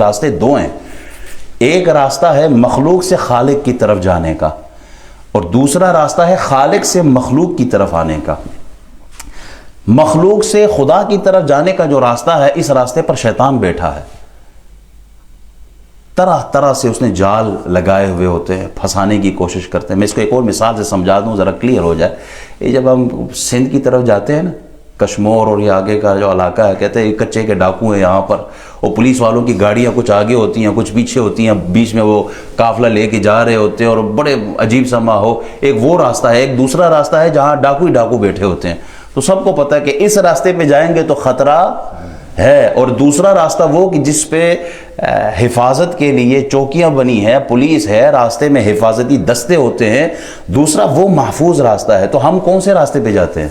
راستے دو ہیں، ایک راستہ ہے مخلوق سے خالق کی طرف جانے کا، اور دوسرا راستہ ہے خالق سے مخلوق کی طرف آنے کا۔ مخلوق سے خدا کی طرف جانے کا جو راستہ ہے، اس راستے پر شیطان بیٹھا ہے، طرح طرح سے اس نے جال لگائے ہوئے ہوتے ہیں، پھنسانے کی کوشش کرتے ہیں۔ میں اس کو ایک اور مثال سے سمجھا دوں ذرا کلیئر ہو جائے۔ یہ جب ہم سندھ کی طرف جاتے ہیں نا، کشمور اور یہ آگے کا جو علاقہ ہے، کہتے ہیں کچے کے ڈاکو ہیں یہاں پر، اور پولیس والوں کی گاڑیاں کچھ آگے ہوتی ہیں کچھ پیچھے ہوتی ہیں، بیچ میں وہ قافلہ لے کے جا رہے ہوتے ہیں، اور بڑے عجیب سا ماحول۔ ایک وہ راستہ ہے، ایک دوسرا راستہ ہے جہاں ڈاکو ہی ڈاکو بیٹھے ہوتے ہیں۔ تو سب کو پتہ ہے کہ اس راستے پہ جائیں گے تو خطرہ ہے، اور دوسرا راستہ وہ کہ جس پہ حفاظت کے لیے چوکیاں بنی ہے، پولیس ہے، راستے میں حفاظتی دستے ہوتے ہیں، دوسرا وہ محفوظ راستہ ہے۔ تو ہم کون سے راستے پہ جاتے ہیں؟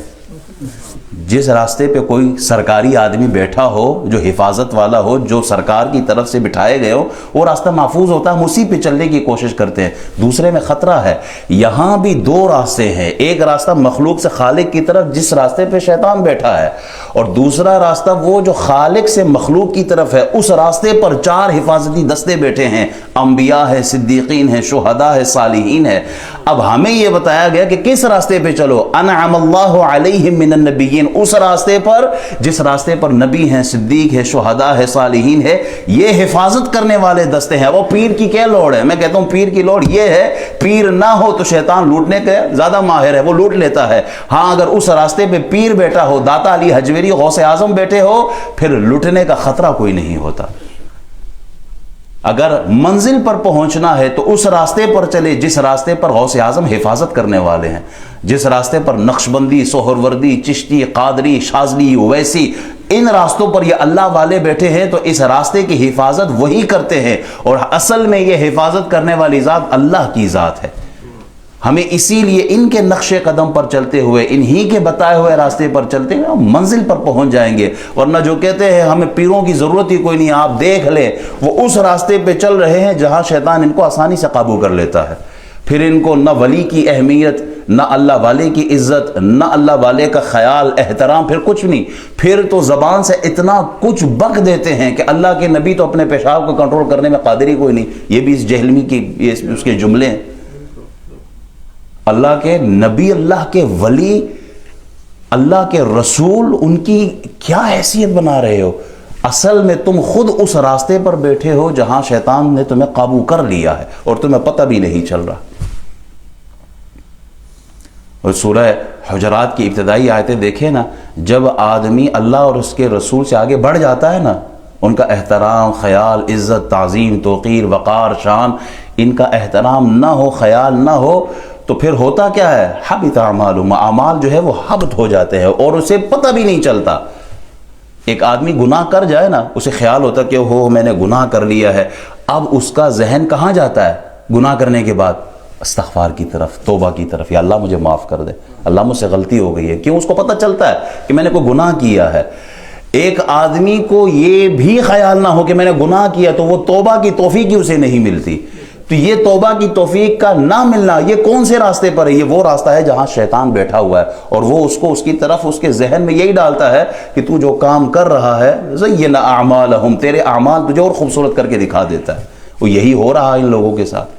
جس راستے پہ کوئی سرکاری آدمی بیٹھا ہو، جو حفاظت والا ہو، جو سرکار کی طرف سے بٹھائے گئے ہو، وہ راستہ محفوظ ہوتا ہے، ہم اسی پہ چلنے کی کوشش کرتے ہیں۔ دوسرے میں خطرہ ہے۔ یہاں بھی دو راستے ہیں، ایک راستہ مخلوق سے خالق کی طرف جس راستے پہ شیطان بیٹھا ہے، اور دوسرا راستہ وہ جو خالق سے مخلوق کی طرف ہے، اس راستے پر چار حفاظتی دستے بیٹھے ہیں، انبیاء ہے، صدیقین ہے، شہداء ہے، صالحین ہے۔ اب ہمیں یہ بتایا گیا کہ کس راستے پہ چلو، انعم اللہ علیہم من النبیین، اس راستے پر جس راستے پر نبی ہیں، صدیق ہے، شہداء ہے، صالحین ہے، یہ حفاظت کرنے والے دستے ہیں۔ وہ پیر کی کیا لوڑ ہے؟ میں کہتا ہوں پیر کی لوڑ یہ ہے، پیر نہ ہو تو شیطان لوٹنے کے زیادہ ماہر ہے، وہ لوٹ لیتا ہے۔ ہاں اگر اس راستے پہ پیر بیٹھا ہو، داتا علی حجویری، غوث اعظم بیٹھے ہو، پھر لوٹنے کا خطرہ کوئی نہیں ہوتا۔ اگر منزل پر پہنچنا ہے تو اس راستے پر چلے جس راستے پر غوث اعظم حفاظت کرنے والے ہیں، جس راستے پر نقشبندی، سہروردی، چشتی، قادری، شاذلی، اویسی، ان راستوں پر یہ اللہ والے بیٹھے ہیں، تو اس راستے کی حفاظت وہی کرتے ہیں، اور اصل میں یہ حفاظت کرنے والی ذات اللہ کی ذات ہے۔ ہمیں اسی لیے ان کے نقش قدم پر چلتے ہوئے، انہی کے بتائے ہوئے راستے پر چلتے ہوئے ہم منزل پر پہنچ جائیں گے۔ ورنہ جو کہتے ہیں ہمیں پیروں کی ضرورت ہی کوئی نہیں، آپ دیکھ لیں، وہ اس راستے پہ چل رہے ہیں جہاں شیطان ان کو آسانی سے قابو کر لیتا ہے۔ پھر ان کو نہ ولی کی اہمیت، نہ اللہ والے کی عزت، نہ اللہ والے کا خیال احترام، پھر کچھ نہیں۔ پھر تو زبان سے اتنا کچھ بک دیتے ہیں کہ اللہ کے نبی تو اپنے پیشاب کو کنٹرول کرنے میں قادر ہی کوئی نہیں۔ یہ بھی اس جہلمی کی اس کے جملے ہیں۔ اللہ کے نبی، اللہ کے ولی، اللہ کے رسول، ان کی کیا حیثیت بنا رہے ہو؟ اصل میں تم خود اس راستے پر بیٹھے ہو جہاں شیطان نے تمہیں قابو کر لیا ہے، اور تمہیں پتہ بھی نہیں چل رہا۔ اور سورہ حجرات کی ابتدائی آیتیں دیکھیں نا، جب آدمی اللہ اور اس کے رسول سے آگے بڑھ جاتا ہے نا، ان کا احترام، خیال، عزت، تعظیم، توقیر، وقار، شان، ان کا احترام نہ ہو، خیال نہ ہو، تو پھر ہوتا کیا ہے؟ حبط اعمالہم، اعمال جو ہے وہ حبط ہو جاتے ہیں، اور اسے پتہ بھی نہیں چلتا۔ ایک آدمی گناہ کر جائے نا، اسے خیال ہوتا کہ ہو میں نے گناہ کر لیا ہے، اب اس کا ذہن کہاں جاتا ہے گناہ کرنے کے بعد؟ استغفار کی طرف، توبہ کی طرف، یا اللہ مجھے معاف کر دے، اللہ مجھ سے غلطی ہو گئی ہے۔ کیوں؟ اس کو پتہ چلتا ہے کہ میں نے کوئی گناہ کیا ہے۔ ایک آدمی کو یہ بھی خیال نہ ہو کہ میں نے گناہ کیا، تو وہ توبہ کی توفیق ہی اسے نہیں ملتی۔ تو یہ توبہ کی توفیق کا نہ ملنا، یہ کون سے راستے پر ہے؟ یہ وہ راستہ ہے جہاں شیطان بیٹھا ہوا ہے، اور وہ اس کو اس کی طرف اس کے ذہن میں یہی ڈالتا ہے کہ تو جو کام کر رہا ہے، زین اعمالہم، تیرے اعمال تجھے اور خوبصورت کر کے دکھا دیتا ہے۔ وہ یہی ہو رہا ہے ان لوگوں کے ساتھ۔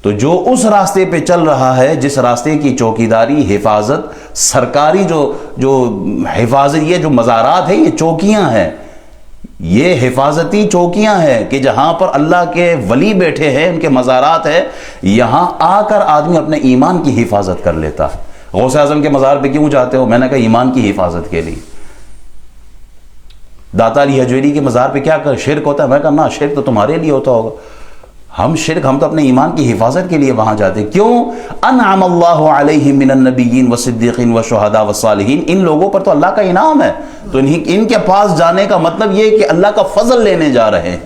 تو جو اس راستے پہ چل رہا ہے، جس راستے کی چوکیداری، حفاظت، سرکاری جو حفاظت، یہ جو مزارات ہے، یہ چوکیاں ہیں، یہ حفاظتی چوکیاں ہیں کہ جہاں پر اللہ کے ولی بیٹھے ہیں، ان کے مزارات ہیں، یہاں آ کر آدمی اپنے ایمان کی حفاظت کر لیتا ہے۔ غوث اعظم کے مزار پہ کیوں جاتے ہو؟ میں نے کہا ایمان کی حفاظت کے لیے۔ داتا علی حجویری کے مزار پہ کیا کر شرک ہوتا ہے؟ میں کہا نہ، شرک تو تمہارے لیے ہوتا ہوگا، ہم تو اپنے ایمان کی حفاظت کے لیے وہاں جاتے ہیں۔ کیوں؟ انعم اللہ علیہم من النبیین والصدیقین والشہداء والصالحین، ان لوگوں پر تو اللہ کا انعام ہے، تو ان کے پاس جانے کا مطلب یہ کہ اللہ کا فضل لینے جا رہے ہیں۔